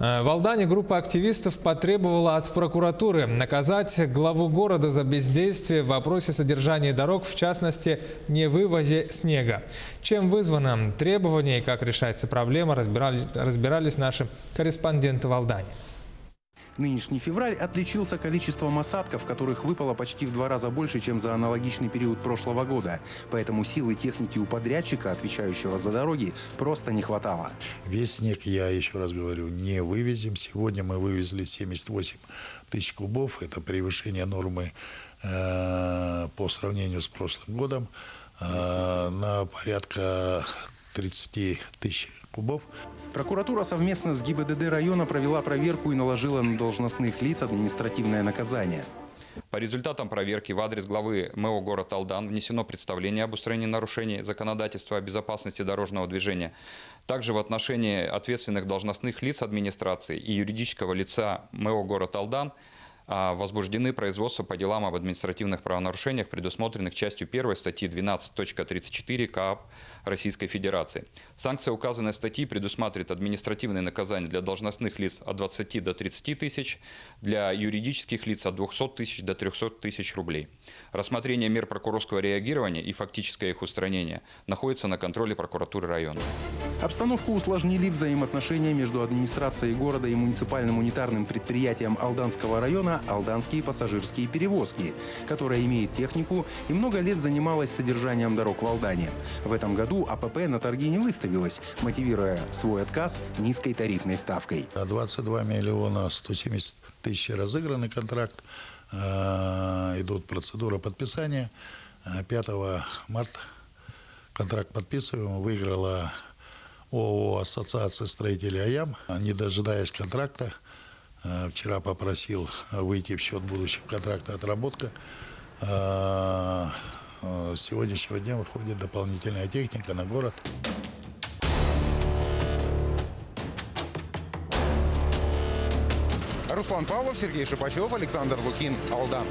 В Алдане группа активистов потребовала от прокуратуры наказать главу города за бездействие в вопросе содержания дорог, в частности, невывозе снега. Чем вызвано требование и как решается проблема, разбирались наши корреспонденты в Алдане. Нынешний февраль отличился количеством осадков, которых выпало почти в 2 раза больше, чем за аналогичный период прошлого года. Поэтому силы техники у подрядчика, отвечающего за дороги, просто не хватало. Весь снег, я еще раз говорю, не вывезем. Сегодня мы вывезли 78 тысяч кубов. Это превышение нормы по сравнению с прошлым годом на порядка 30 тысяч кубов. Прокуратура совместно с ГИБДД района провела проверку и наложила на должностных лиц административное наказание. По результатам проверки в адрес главы МЭО город Алдан внесено представление об устранении нарушений законодательства о безопасности дорожного движения. Также в отношении ответственных должностных лиц администрации и юридического лица МЭО город Алдан возбуждены производства по делам об административных правонарушениях, предусмотренных частью 1 статьи 12.34 КАП Российской Федерации. Санкция указанной статьи предусматривает административные наказания для должностных лиц от 20 до 30 тысяч, для юридических лиц от 200 тысяч до 300 тысяч рублей. Рассмотрение мер прокурорского реагирования и фактическое их устранение находится на контроле прокуратуры района. Обстановку усложнили взаимоотношения между администрацией города и муниципальным унитарным предприятием Алданского района «Алданские пассажирские перевозки», которая имеет технику и много лет занималась содержанием дорог в Алдане. В этом году АПП на торги не выставилась, мотивируя свой отказ низкой тарифной ставкой. 22 миллиона 170 тысяч разыгранный контракт. Идут процедура подписания. 5 марта контракт подписываем. Выиграла ООО «Ассоциация строителей АЯМ». Не дожидаясь контракта, вчера попросил выйти в счет будущего контракта отработка. С сегодняшнего дня выходит дополнительная техника на город. Руслан Павлов, Сергей Шипачев, Александр Лукин, Алдан.